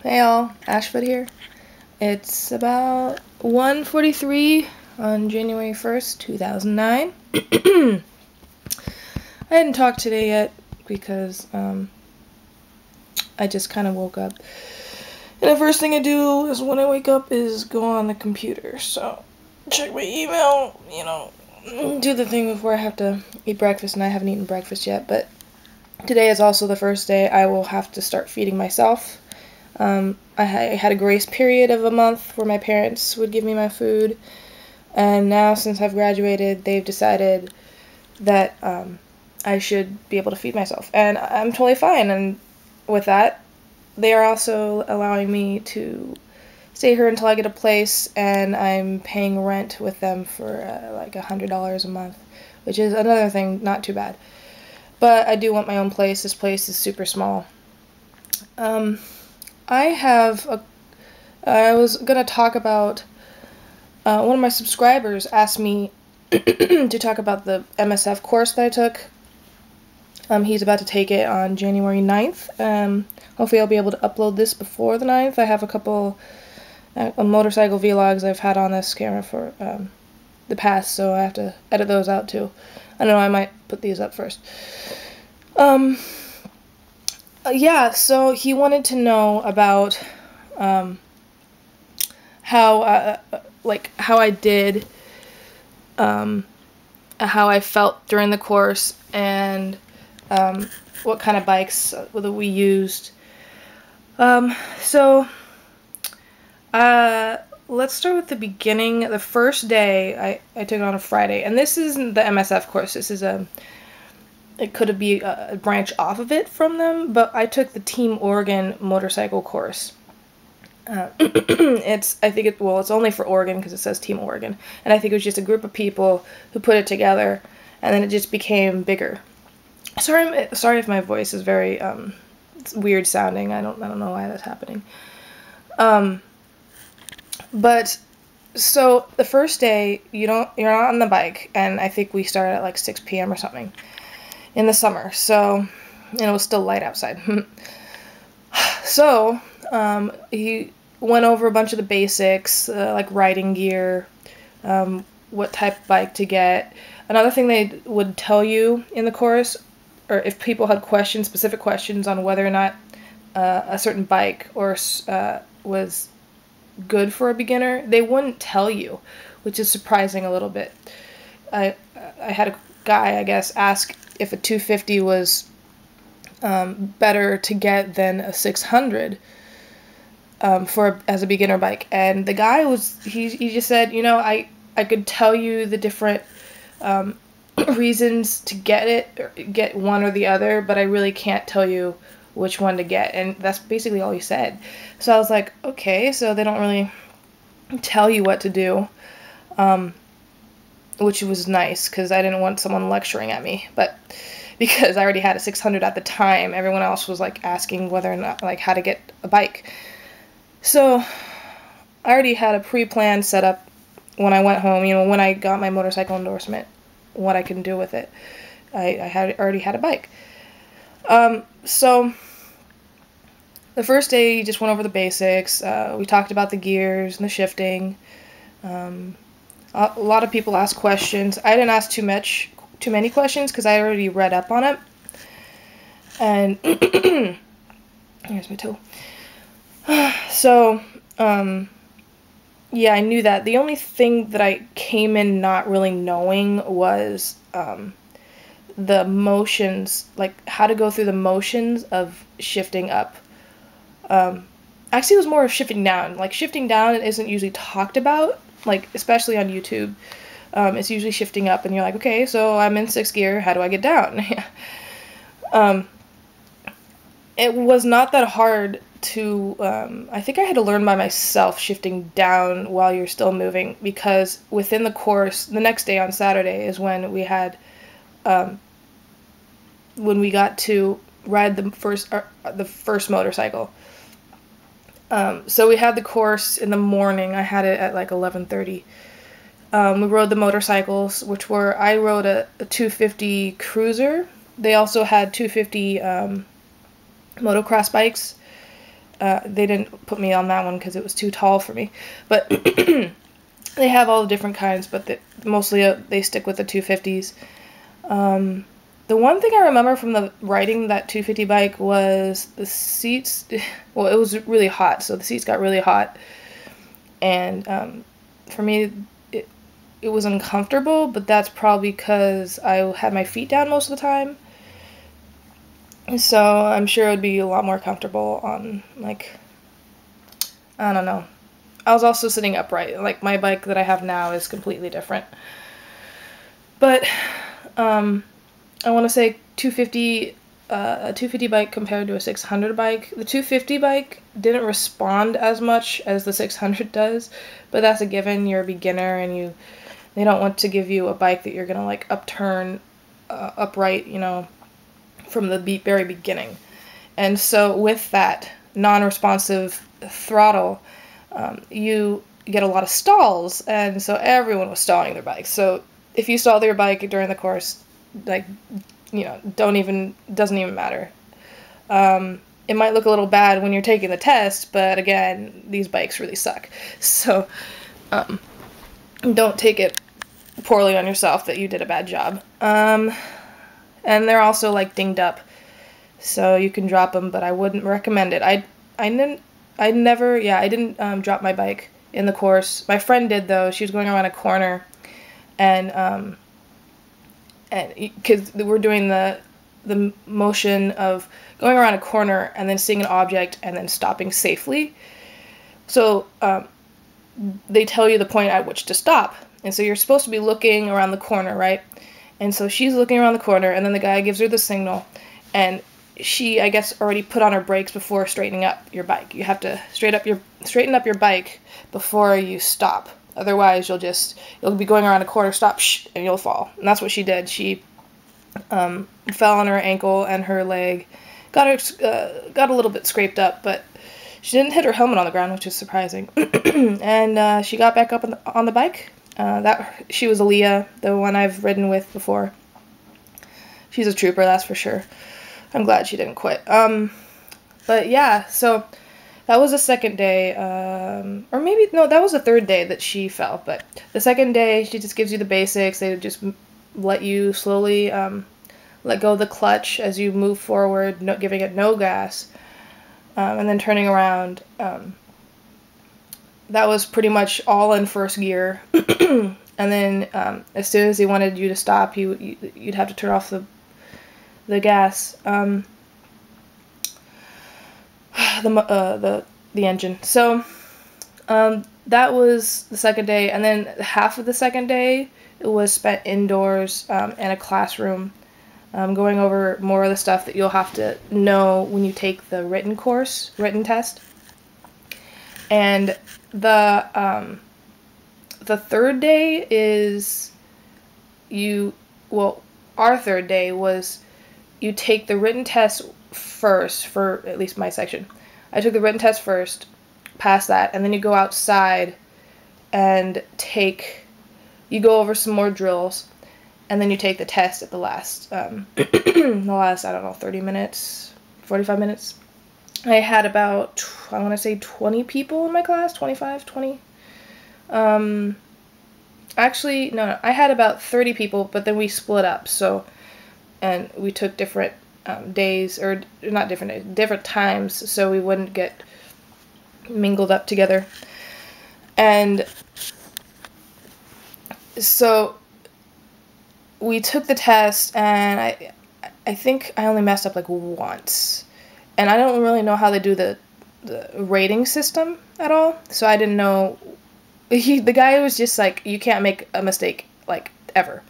Hey all, Ashford here. It's about 1:43 on January 1st, 2009. I hadn't talked today yet because I just kind of woke up. And the first thing I do is when I wake up is go on the computer. So check my email, do the thing before I have to eat breakfast, and I haven't eaten breakfast yet, but today is also the first day I will have to start feeding myself. I had a grace period of a month where my parents would give me my food, and now since I've graduated, they've decided that I should be able to feed myself, and I'm totally fine. And with that, they are also allowing me to stay here until I get a place, and I'm paying rent with them for like $100 a month, which is another thing, not too bad. But I do want my own place. This place is super small. I was gonna talk about, one of my subscribers asked me to talk about the MSF course that I took. He's about to take it on January 9th. Hopefully I'll be able to upload this before the 9th. I have a couple motorcycle vlogs I've had on this camera for the past, so I have to edit those out too. I don't know, I might put these up first. Yeah, so he wanted to know about how I did, how I felt during the course, and what kind of bikes we used. Let's start with the beginning. The first day I took it on a Friday, and this isn't the MSF course. This is it could be a branch off of it from them, but I took the Team Oregon motorcycle course. It's only for Oregon because it says Team Oregon, and I think it was just a group of people who put it together, and then it just became bigger. Sorry if my voice is very it's weird sounding. I don't know why that's happening. But so the first day you're not on the bike, and I think we started at like 6 p.m. or something in the summer, so it was still light outside. So he went over a bunch of the basics, like riding gear, what type of bike to get. Another thing they would tell you in the course, or if people had questions, specific questions on whether or not a certain bike was good for a beginner, they wouldn't tell you, which is surprising a little bit. I had a guy, I guess, ask if a 250 was better to get than a 600 as a beginner bike, and the guy he just said, I could tell you the different reasons to get one or the other, but I really can't tell you which one to get. And that's basically all he said. So I was like, okay, so they don't really tell you what to do, which was nice because I didn't want someone lecturing at me. But because I already had a 600 at the time, everyone else was like asking whether or not, like, how to get a bike. So I already had a pre-planned setup when I went home, when I got my motorcycle endorsement, what I can do with it. I already had a bike. So the first day you just went over the basics. We talked about the gears and the shifting. A lot of people asked questions. I didn't ask too many questions because I already read up on it. And here's my toe. So, yeah, I knew that. The only thing that I came in not really knowing was the motions, like how to go through the motions of shifting up. Actually, it was more of shifting down. Like, shifting down isn't usually talked about, like, especially on YouTube. It's usually shifting up, and you're like, okay, so I'm in 6th gear, how do I get down? It was not that hard to, I think I had to learn by myself shifting down while you're still moving, because within the course, the next day on Saturday is when we had, when we got to ride the first motorcycle. So we had the course in the morning. I had it at like 11:30. We rode the motorcycles, I rode a 250 Cruiser. They also had 250 motocross bikes, they didn't put me on that one because it was too tall for me. But they have all the different kinds, but mostly they stick with the 250s. The one thing I remember from riding that 250 bike was the seats. Well, it was really hot, so the seats got really hot, and for me, it was uncomfortable. But that's probably because I had my feet down most of the time. So I'm sure it would be a lot more comfortable on, like, I don't know. I was also sitting upright. Like, my bike that I have now is completely different. But I want to say 250, a 250 bike compared to a 600 bike. The 250 bike didn't respond as much as the 600 does, but that's a given. You're a beginner, and they don't want to give you a bike that you're gonna like upturn upright, you know, from the very beginning. And so with that non-responsive throttle, you get a lot of stalls, and so everyone was stalling their bike. So if you stalled your bike during the course, like, you know, doesn't even matter. It might look a little bad when you're taking the test, but again, these bikes really suck. So don't take it poorly on yourself that you did a bad job. And they're also like dinged up, so you can drop them, but I wouldn't recommend it. I didn't drop my bike in the course. My friend did, though. She was going around a corner, and because we're doing the motion of going around a corner and then seeing an object and then stopping safely. So they tell you the point at which to stop, and so you're supposed to be looking around the corner, right? And so she's looking around the corner, and then the guy gives her the signal, and she, I guess, already put on her brakes before straightening up your bike. You have to straighten up your bike before you stop. Otherwise, you'll be going around a corner, stop, and you'll fall. And that's what she did. She fell on her ankle and her leg, got a little bit scraped up, but she didn't hit her helmet on the ground, which is surprising. And she got back up on the bike. She was Aaliyah, the one I've ridden with before. She's a trooper, that's for sure. I'm glad she didn't quit. But yeah, so that was the second day, or maybe, no, that was the third day that she fell. But the second day, she just gives you the basics. They just let you slowly let go of the clutch as you move forward, giving it no gas, and then turning around. That was pretty much all in first gear. And then as soon as he wanted you to stop, you'd have to turn off the gas, the engine. So that was the second day, and then half of the second day it was spent indoors in a classroom, going over more of the stuff that you'll have to know when you take the written test. And the third day is our third day was you take the written test first, for at least my section. I took the written test first, pass that, and then you go outside and you go over some more drills, and then you take the test at the last, I don't know, 30 minutes, 45 minutes. I had about, I want to say 20 people in my class, 25, 20. Actually, no, I had about 30 people, but then we split up, and we took different days, or not different days, different times, so we wouldn't get mingled up together. And so we took the test, and I think I only messed up like once. And I don't really know how they do the rating system at all, so I didn't know. The guy was just like, you can't make a mistake, like, ever.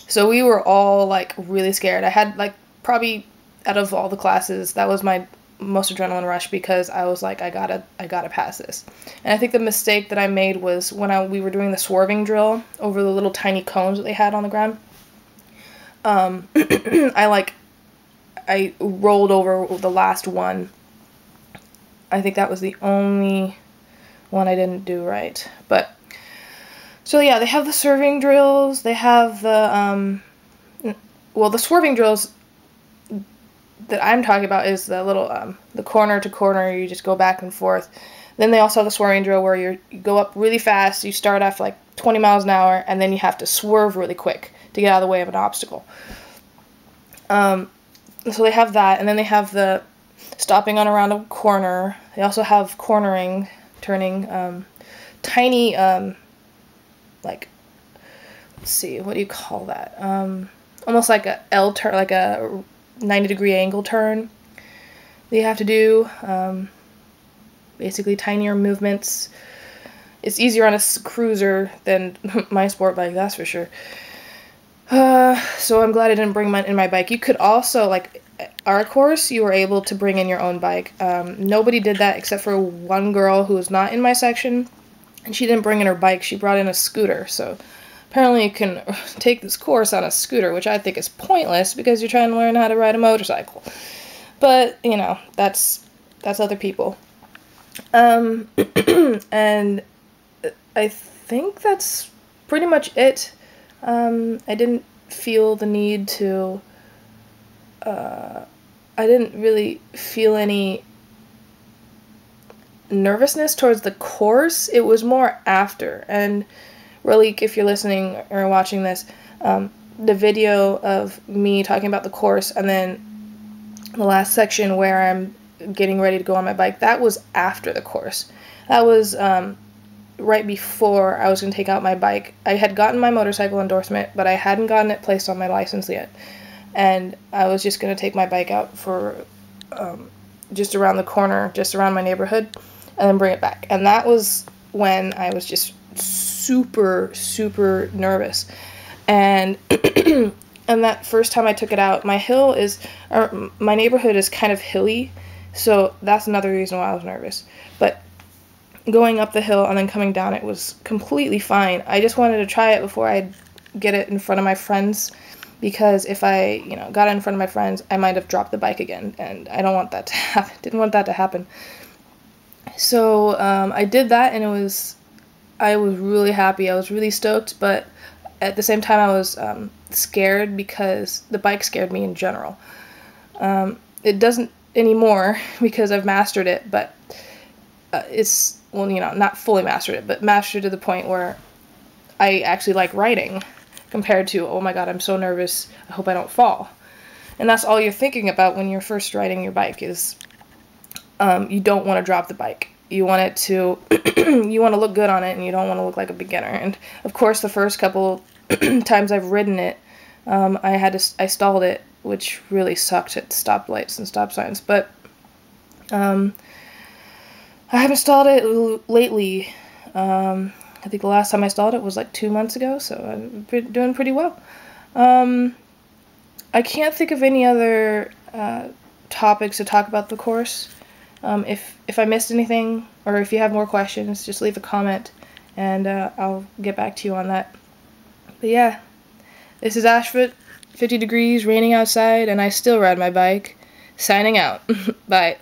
So we were all, like, really scared. I had, like, probably out of all the classes, that was my most adrenaline rush, because I was like, I gotta pass this. And I think the mistake that I made was when we were doing the swerving drill over the little tiny cones that they had on the ground. I rolled over the last one. I think that was the only one I didn't do right. But, so yeah, they have the swerving drills, they have the swerving drills, that I'm talking about is the little, the corner to corner, you just go back and forth. Then they also have the swerving drill where you go up really fast, you start off like 20 miles an hour, and then you have to swerve really quick to get out of the way of an obstacle. So they have that, and then they have the stopping on around a corner. They also have cornering, turning, tiny, like, let's see, what do you call that? Almost like a L turn, like a 90-degree angle turn that you have to do. Basically tinier movements. It's easier on a cruiser than my sport bike, that's for sure. So I'm glad I didn't bring in my bike. You could also, like, our course, you were able to bring in your own bike. Nobody did that except for one girl who was not in my section, and she didn't bring in her bike. She brought in a scooter, so apparently you can take this course on a scooter, which I think is pointless because you're trying to learn how to ride a motorcycle. But, you know, that's other people. And I think that's pretty much it. I didn't feel the need to, I didn't really feel any nervousness towards the course. It was more after. And Reliic, if you're listening or watching this, the video of me talking about the course and then the last section where I'm getting ready to go on my bike, that was after the course. That was right before I was going to take out my bike. I had gotten my motorcycle endorsement, but I hadn't gotten it placed on my license yet. And I was just going to take my bike out for just around the corner, just around my neighborhood, and then bring it back. And that was when I was just super, super nervous. And and that first time I took it out, my neighborhood is kind of hilly, so that's another reason why I was nervous. But going up the hill and then coming down it was completely fine. I just wanted to try it before I get it in front of my friends, because if I, got it in front of my friends, I might have dropped the bike again, and I don't want that to happen. Didn't want that to happen. So I did that, and I was really happy. I was really stoked, but at the same time I was scared because the bike scared me in general. It doesn't anymore because I've mastered it, but it's, well, not fully mastered it, but mastered to the point where I actually like riding, compared to, oh my god, I'm so nervous, I hope I don't fall. And that's all you're thinking about when you're first riding your bike is you don't want to drop the bike. You want it to, you want to look good on it, and you don't want to look like a beginner. And of course, the first couple times I've ridden it, I stalled it, which really sucked at stoplights and stop signs. But I haven't stalled it lately. I think the last time I stalled it was like 2 months ago, so I've been doing pretty well. I can't think of any other topics to talk about the course. If I missed anything, or if you have more questions, just leave a comment, and I'll get back to you on that. But yeah, this is Ashford, 50 degrees, raining outside, and I still ride my bike. Signing out. Bye.